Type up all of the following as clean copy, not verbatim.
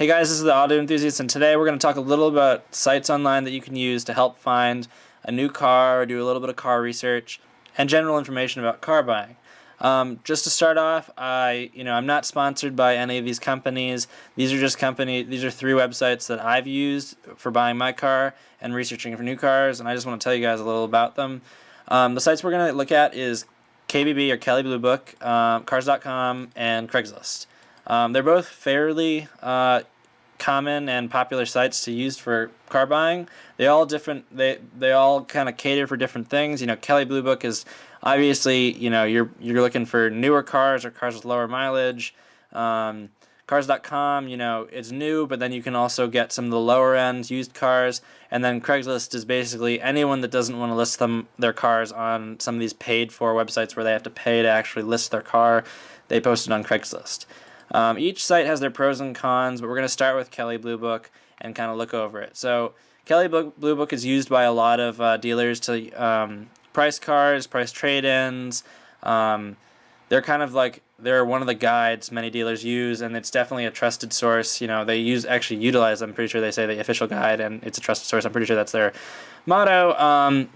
Hey guys, this is the Auto Enthusiast, and today we're going to talk a little about sites online that you can use to help find a new car or do a little bit of car research and general information about car buying. Just to start off, I'm not sponsored by any of these companies. These are three websites that I've used for buying my car and researching for new cars, and I just want to tell you guys a little about them. The sites we're going to look at is KBB or Kelley Blue Book, Cars.com, and Craigslist. They're both fairly common and popular sites to use for car buying. They all kind of cater for different things. Kelley Blue Book is obviously, you're looking for newer cars or cars with lower mileage. Cars.com, it's new, but then you can also get some of the lower end used cars. And then Craigslist is basically anyone that doesn't want to list their cars on some of these paid for websites where they have to pay to actually list their car. They post it on Craigslist. Each site has their pros and cons, but we're going to start with Kelley Blue Book and kind of look over it. So Kelley Blue Book is used by a lot of dealers to price cars, price trade-ins. They're kind of like, they're one of the guides many dealers use, and it's definitely a trusted source. They utilize, I'm pretty sure they say, the official guide, and it's a trusted source. I'm pretty sure that's their motto.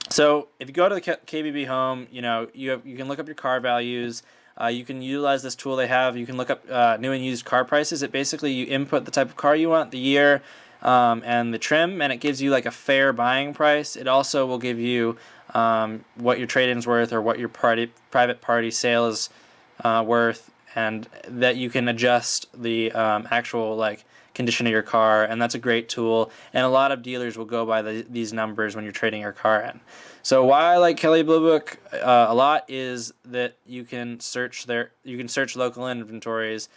So if you go to the KBB home, you can look up your car values. You can utilize this tool they have. You can look up new and used car prices. You input the type of car you want, the year, and the trim, and it gives you like a fair buying price. It also will give you what your trade-in's worth or what your private party sale is worth, and that you can adjust the actual condition of your car, and that's a great tool. And a lot of dealers will go by these numbers when you're trading your car in. So why I like Kelley Blue Book a lot is that you can search local inventories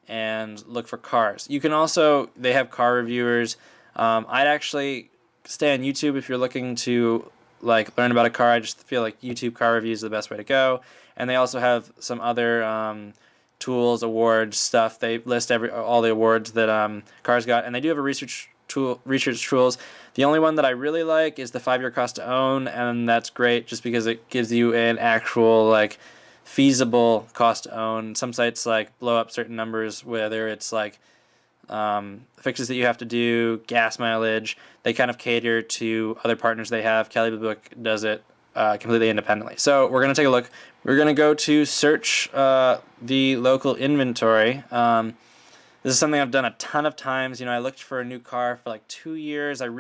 and look for cars. You can also, they have car reviewers. I'd actually stay on YouTube if you're looking to learn about a car. I just feel like YouTube car reviews are the best way to go. And they also have some other tools, awards, stuff. They list all the awards that cars got, and they do have a research tools. The only one that I really like is the 5-year cost to own, and that's great just because it gives you an actual feasible cost to own. Some sites blow up certain numbers, whether it's fixes that you have to do, gas mileage. They kind of cater to other partners they have. Kelley Blue Book does it completely independently. So we're going to take a look. We're going to go to search the local inventory. This is something I've done a ton of times. I looked for a new car for 2 years. Or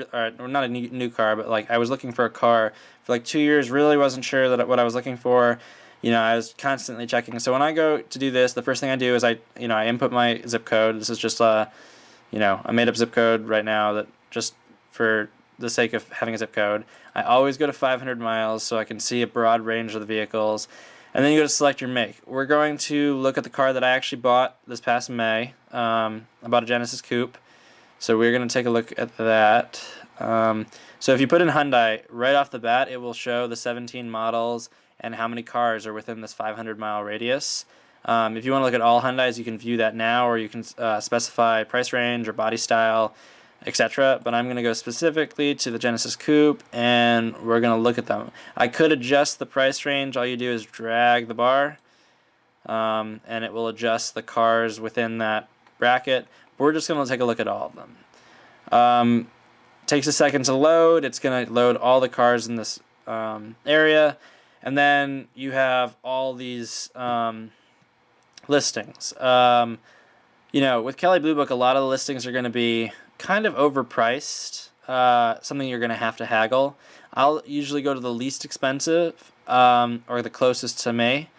not a new car, but I was looking for a car for 2 years. Really wasn't sure that what I was looking for. I was constantly checking. So when I go to do this, the first thing I do is I input my zip code. This is just a made-up zip code right now that just for the sake of having a zip code. I always go to 500 miles so I can see a broad range of the vehicles. And then you go to select your make. We're going to look at the car that I actually bought this past May. I bought a Genesis Coupe. So we're going to take a look at that. So if you put in Hyundai, right off the bat, it will show the 17 models and how many cars are within this 500-mile radius. If you want to look at all Hyundais, you can view that now, or you can specify price range or body style, etc. But I'm going to go specifically to the Genesis Coupe, and we're going to look at them. I could adjust the price range. All you do is drag the bar, and it will adjust the cars within that bracket. We're just going to take a look at all of them. Takes a second to load. It's going to load all the cars in this area, and then you have all these listings. With Kelley Blue Book, a lot of the listings are going to be kind of overpriced, something you're going to have to haggle. I'll usually go to the least expensive or the closest to me,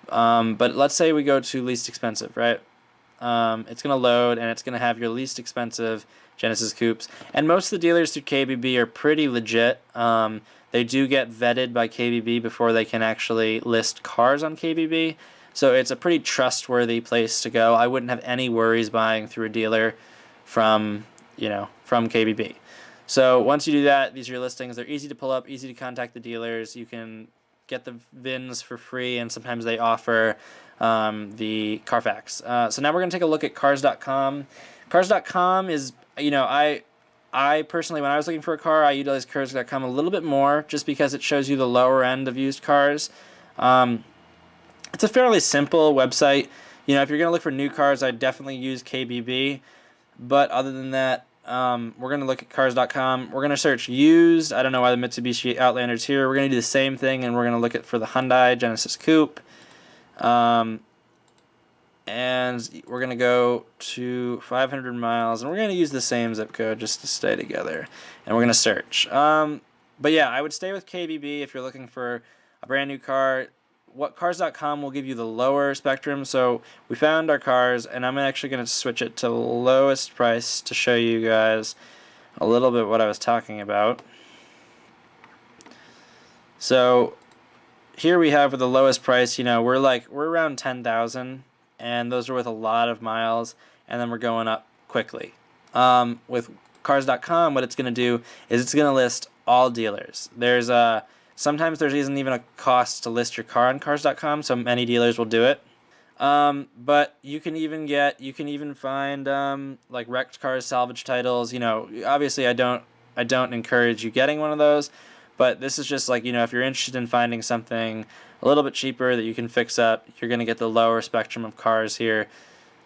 but let's say we go to least expensive, right? It's going to load, and it's going to have your least expensive Genesis Coupes, and most of the dealers through KBB are pretty legit. They do get vetted by KBB before they can actually list cars on KBB, so it's a pretty trustworthy place to go. I wouldn't have any worries buying through a dealer from KBB. So once you do that, these are your listings. They're easy to pull up, easy to contact the dealers. You can get the VINs for free, and sometimes they offer the Carfax. So now we're going to take a look at Cars.com. Cars.com is, I personally, when I was looking for a car, I utilized Cars.com a little bit more just because it shows you the lower end of used cars. It's a fairly simple website. If you're going to look for new cars, I'd definitely use KBB. But other than that, we're going to look at Cars.com. We're going to search used. I don't know why the Mitsubishi Outlander's here. We're going to do the same thing, and we're going to look at for the Hyundai Genesis Coupe. And we're going to go to 500 miles, and we're going to use the same zip code just to stay together. And we're going to search. But yeah, I would stay with KBB if you're looking for a brand new car. What Cars.com will give you the lower spectrum. So we found our cars, and I'm actually going to switch it to lowest price to show you guys a little bit what I was talking about. So here we have with the lowest price, we're around 10,000, and those are with a lot of miles, and then we're going up quickly. With Cars.com, what it's going to do is it's going to list all dealers. Sometimes there isn't even a cost to list your car on Cars.com, so many dealers will do it. But you can even find like wrecked cars, salvage titles. Obviously I don't encourage you getting one of those, but this is just like, if you're interested in finding something a little bit cheaper that you can fix up, you're going to get the lower spectrum of cars here.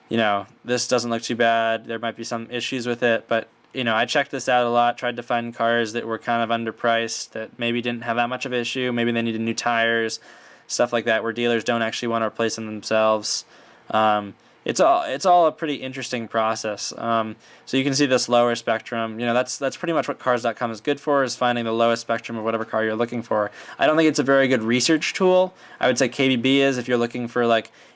This doesn't look too bad. There might be some issues with it, but I checked this out a lot, tried to find cars that were kind of underpriced, that maybe didn't have that much of an issue. Maybe they needed new tires, stuff like that, where dealers don't actually want to replace them themselves. It's all a pretty interesting process. So you can see this lower spectrum. That's pretty much what Cars.com is good for, is finding the lowest spectrum of whatever car you're looking for. I don't think it's a very good research tool. I would say KBB is if you're looking for,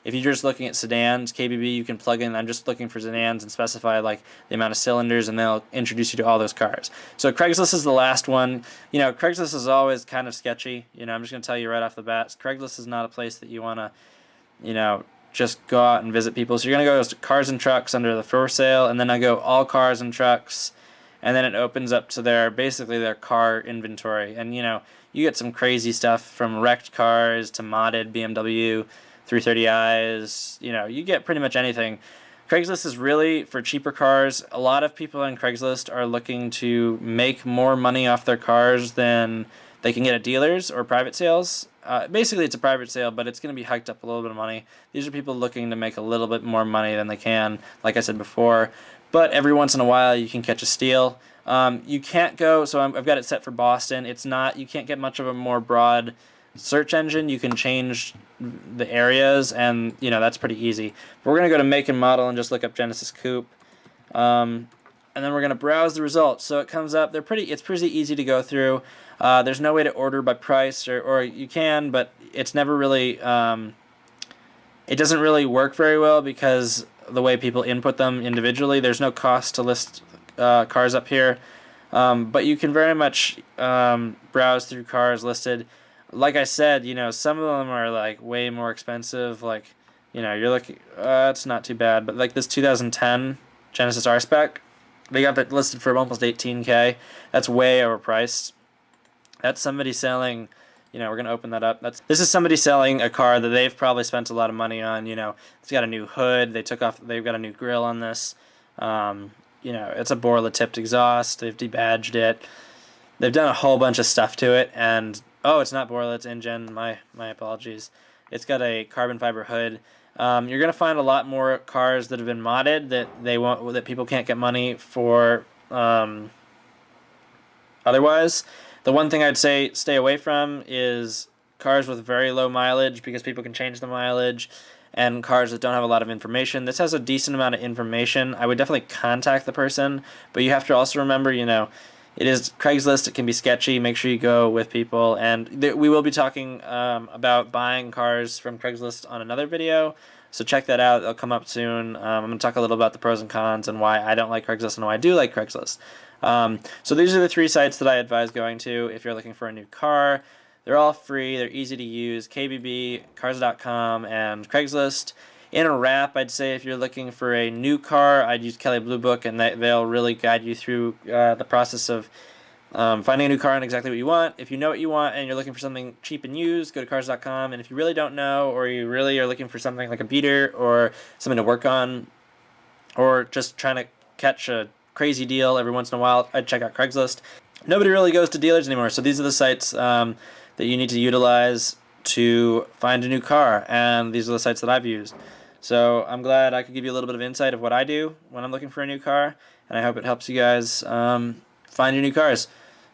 if you're just looking at sedans. KBB, you can plug in, I'm just looking for sedans, and specify the amount of cylinders, and they'll introduce you to all those cars. So Craigslist is the last one. Craigslist is always kind of sketchy. I'm just going to tell you right off the bat, Craigslist is not a place that you want to, just go out and visit people. So you're going to go to cars and trucks under the for sale, and then I go all cars and trucks, and then it opens up to basically their car inventory. And you get some crazy stuff from wrecked cars to modded BMW 330i's. You get pretty much anything. Craigslist is really for cheaper cars. A lot of people on Craigslist are looking to make more money off their cars than they can get at dealers or private sales. Basically, it's a private sale, but it's going to be hiked up a little bit of money. These are people looking to make a little bit more money than they can, like I said before. But every once in a while, you can catch a steal. You can't go, so I've got it set for Boston. You can't get much of a more broad search engine. You can change the areas, and that's pretty easy. But we're going to go to make and model and just look up Genesis Coupe. And then we're going to browse the results. So it comes up. It's pretty easy to go through. There's no way to order by price, or you can, but it's never really, it doesn't really work very well because the way people input them individually. There's no cost to list cars up here, but you can very much browse through cars listed. Like I said, some of them are way more expensive. You're looking, it's not too bad, but this 2010 Genesis R-Spec, they got that listed for almost $18K. That's way overpriced. That's somebody selling, we're going to open that up. This is somebody selling a car that they've probably spent a lot of money on. It's got a new hood. They've got a new grill on this. It's a Borla tipped exhaust. They've debadged it. They've done a whole bunch of stuff to it. And, it's not Borla, it's InGen. My apologies. It's got a carbon fiber hood. You're going to find a lot more cars that have been modded that people can't get money for otherwise. The one thing I'd say stay away from is cars with very low mileage, because people can change the mileage, and cars that don't have a lot of information. This has a decent amount of information. I would definitely contact the person, but you have to also remember, it is Craigslist. It can be sketchy. Make sure you go with people. And we will be talking about buying cars from Craigslist on another video, so check that out. It'll come up soon. I'm going to talk a little about the pros and cons and why I don't like Craigslist and why I do like Craigslist. So these are the 3 sites that I advise going to if you're looking for a new car. They're all free. They're easy to use. KBB, Cars.com, and Craigslist. In a wrap, I'd say if you're looking for a new car, I'd use Kelley Blue Book, and they'll really guide you through the process of finding a new car and exactly what you want. If you know what you want and you're looking for something cheap and used, go to Cars.com. And if you really don't know, or you really are looking for something like a beater or something to work on, or just trying to catch a crazy deal every once in a while, I'd check out Craigslist. Nobody really goes to dealers anymore, so these are the sites that you need to utilize to find a new car, and these are the sites that I've used. So I'm glad I could give you a little bit of insight of what I do when I'm looking for a new car, and I hope it helps you guys find your new cars.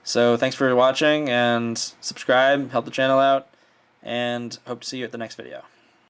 So thanks for watching, and subscribe, help the channel out, and hope to see you at the next video.